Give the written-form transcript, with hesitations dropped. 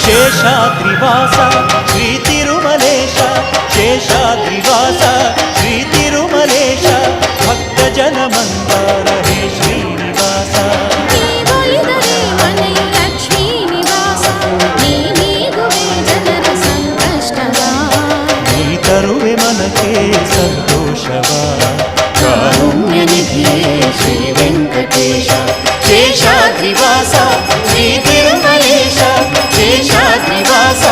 శేషాద్రివాస శ్రీ తిరుమలేశ శేషాద్రివాస శ్రీ తిరుమలేశ భక్తజన మందార హే శ్రీనివాస నీ తరుವೆ మనకే సంతోషవా కారుణ్యనిధియే శ్రీ వెంకటేశ శేషాద్రివాస శ్రీ తిరుమలేశ శేషాద్రివాస